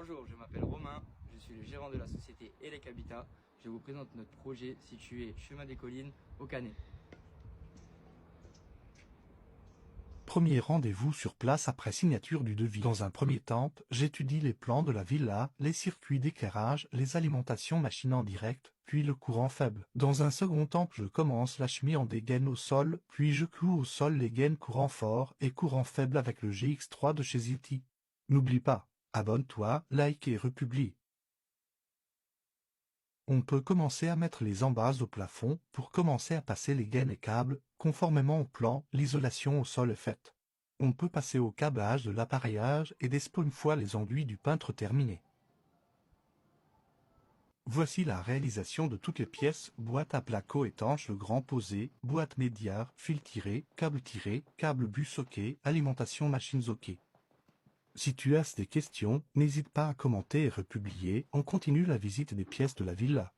Bonjour, je m'appelle Romain, je suis le gérant de la société Elec Habitat. Je vous présente notre projet situé chemin des Collines, au Canet. Premier rendez-vous sur place après signature du devis. Dans un premier temps, j'étudie les plans de la villa, les circuits d'éclairage, les alimentations machines en direct, puis le courant faible. Dans un second temps, je commence la chemise en des gaines au sol, puis je cloue au sol les gaines courant fort et courant faible avec le GX3 de chez Ziti. N'oublie pas, abonne-toi, like et republie. On peut commencer à mettre les embases au plafond pour commencer à passer les gaines et câbles, conformément au plan, l'isolation au sol est faite. On peut passer au câblage de l'appareillage et des une fois les enduits du peintre terminés. Voici la réalisation de toutes les pièces, boîte à placo étanche le grand posé, boîte média, fil tiré, câble bus OK, alimentation machines OK. Si tu as des questions, n'hésite pas à commenter et republier, on continue la visite des pièces de la villa.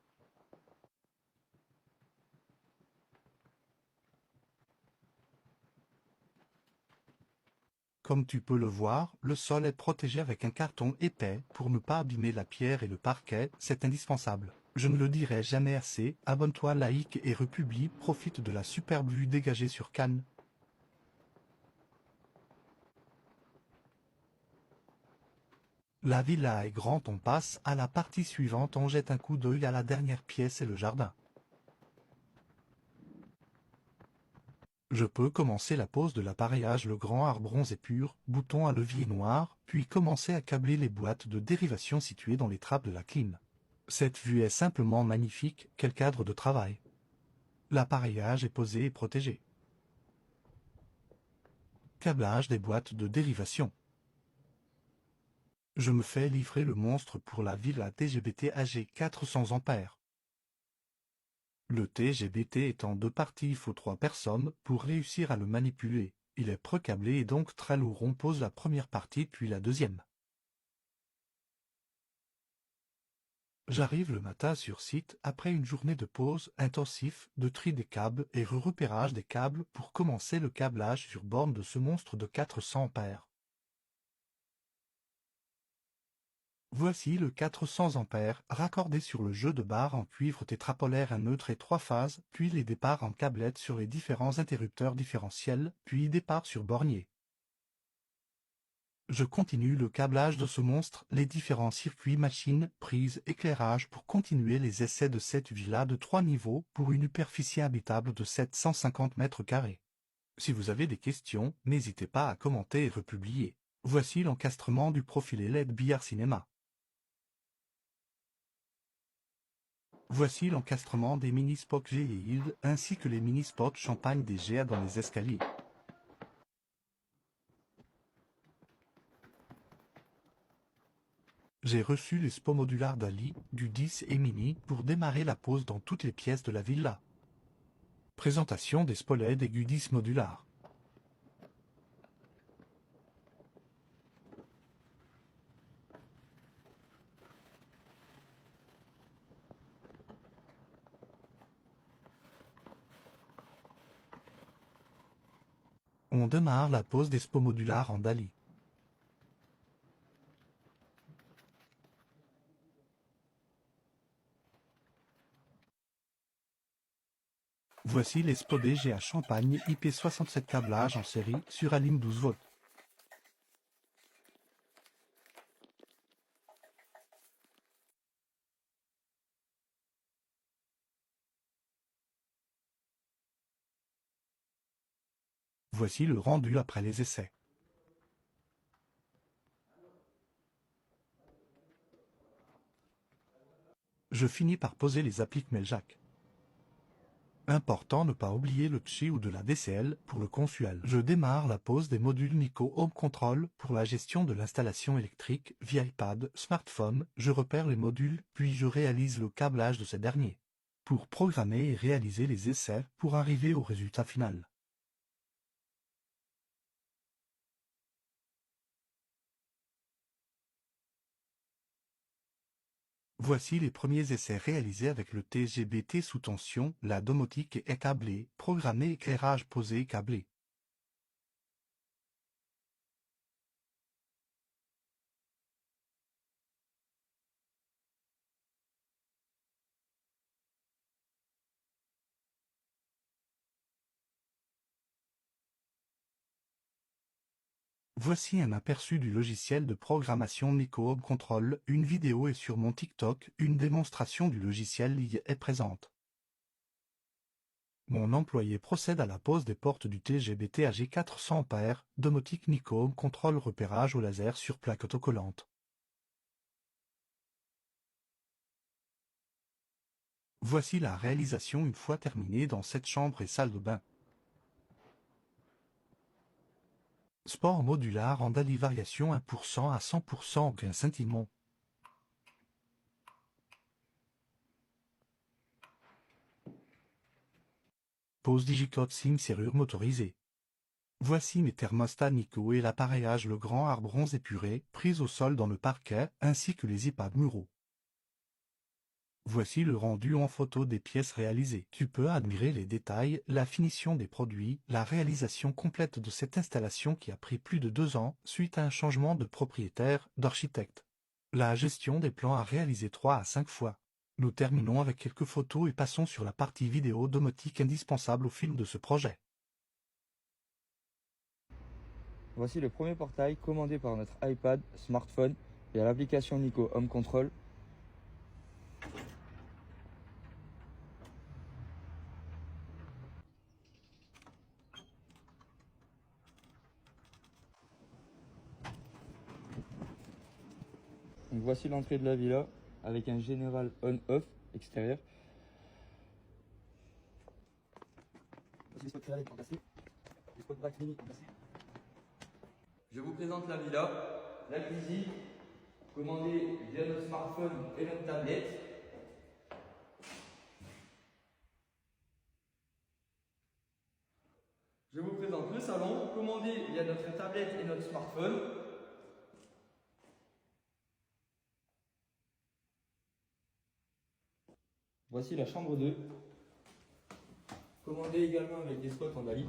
Comme tu peux le voir, le sol est protégé avec un carton épais pour ne pas abîmer la pierre et le parquet, c'est indispensable. Je ne le dirai jamais assez, abonne-toi, like et republie, profite de la superbe vue dégagée sur Cannes. La villa est grande, on passe à la partie suivante, on jette un coup d'œil à la dernière pièce et le jardin. Je peux commencer la pose de l'appareillage, le grand arbre bronze et pur, bouton à levier noir, puis commencer à câbler les boîtes de dérivation situées dans les trappes de la clim. Cette vue est simplement magnifique, quel cadre de travail. L'appareillage est posé et protégé. Câblage des boîtes de dérivation. Je me fais livrer le monstre pour la Villa TGBT AG 400 ampères. Le TGBT est en deux parties, il faut 3 personnes pour réussir à le manipuler. Il est precablé et donc très lourd. On pose la première partie puis la deuxième. J'arrive le matin sur site après une journée de pause intensif, de tri des câbles et repérage des câbles pour commencer le câblage sur borne de ce monstre de 400 ampères. Voici le 400 ampères raccordé sur le jeu de barres en cuivre tétrapolaire, un neutre et 3 phases, puis les départs en câblette sur les différents interrupteurs différentiels, puis départ sur bornier. Je continue le câblage de ce monstre, les différents circuits machines, prises, éclairage pour continuer les essais de cette villa de 3 niveaux pour une superficie habitable de 750 mètres carrés. Si vous avez des questions, n'hésitez pas à commenter et republier. Voici l'encastrement du profil LED billard cinéma. Voici l'encastrement des mini-spots G et Hild, ainsi que les mini-spots champagne des GA dans les escaliers. J'ai reçu les spots modulaires d'Ali, du 10 et Mini, pour démarrer la pose dans toutes les pièces de la villa. Présentation des spots LED et du 10 modulaires. On démarre la pose des spots modulaires en Dali. Voici les spots DG à Champagne IP67 câblage en série sur Alim 12 volts. Voici le rendu après les essais. Je finis par poser les appliques Meljack. Important ne pas oublier le TCHI ou de la DCL pour le consuel. Je démarre la pose des modules Nico Home Control pour la gestion de l'installation électrique via iPad, smartphone. Je repère les modules puis je réalise le câblage de ces derniers pour programmer et réaliser les essais pour arriver au résultat final. Voici les premiers essais réalisés avec le TGBT sous tension, la domotique est câblée, programmé, éclairage posé et câblé. Voici un aperçu du logiciel de programmation Nico Home Control. Une vidéo est sur mon TikTok, une démonstration du logiciel y est présente. Mon employé procède à la pose des portes du TGBT AG 400 AR, domotique Nico Home Control repérage au laser sur plaque autocollante. Voici la réalisation une fois terminée dans cette chambre et salle de bain. Sport modular en DALI variation 1% à 100% en gain scintillement. Pose digicode SIM serrure motorisée. Voici mes thermostats Nico et l'appareillage Le Grand Art bronze épuré, prise au sol dans le parquet, ainsi que les iPads muraux. Voici le rendu en photo des pièces réalisées. Tu peux admirer les détails, la finition des produits, la réalisation complète de cette installation qui a pris plus de 2 ans suite à un changement de propriétaire, d'architecte. La gestion des plans a réalisé 3 à 5 fois. Nous terminons avec quelques photos et passons sur la partie vidéo domotique indispensable au film de ce projet. Voici le premier portail commandé par notre iPad, smartphone et à l'application Nico Home Control. Donc voici l'entrée de la villa avec un général on-off extérieur. Voici les spots céréales qui sont placés, les spots braques mini qui sont placés. Je vous présente la villa, la cuisine, commandée via notre smartphone et notre tablette. Je vous présente le salon, commandé via notre tablette et notre smartphone. Voici la chambre 2, commandée également avec des spots en DALI.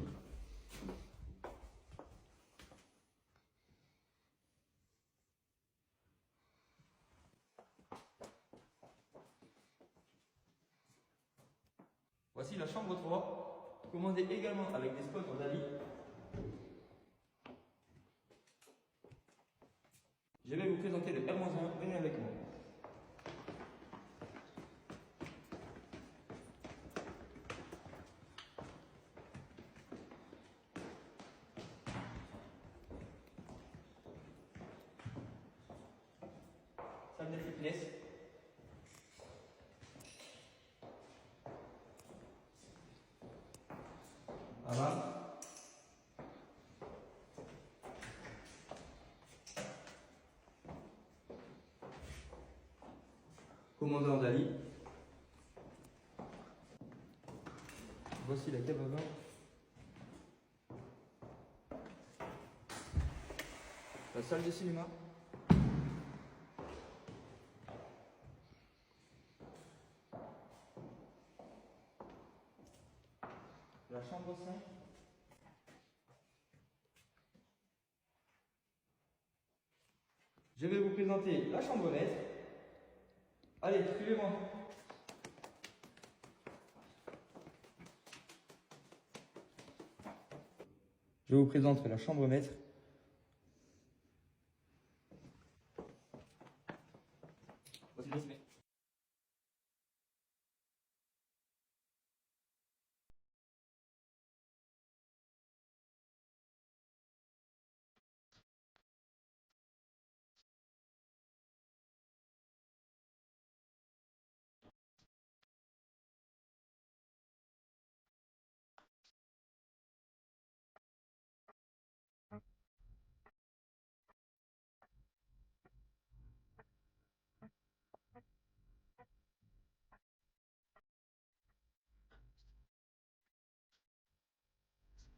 Voici la chambre 3, commandée également avec des spots en DALI. Je vais vous présenter le R-1, venez avec moi. Salle de fitness. Voilà. Commandant DALI. Voici la cave à vin. La salle de cinéma. La chambre 5. Je vais vous présenter la chambre maître. Allez, suivez-moi. Je vous présente la chambre maître. Voici le ciné.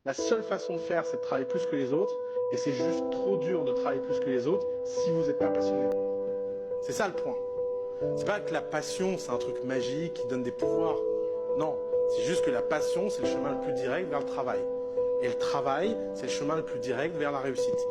La seule façon de faire, c'est de travailler plus que les autres. Et c'est juste trop dur de travailler plus que les autres si vous n'êtes pas passionné. C'est ça le point. C'est pas que la passion, c'est un truc magique qui donne des pouvoirs. Non, c'est juste que la passion, c'est le chemin le plus direct vers le travail. Et le travail, c'est le chemin le plus direct vers la réussite.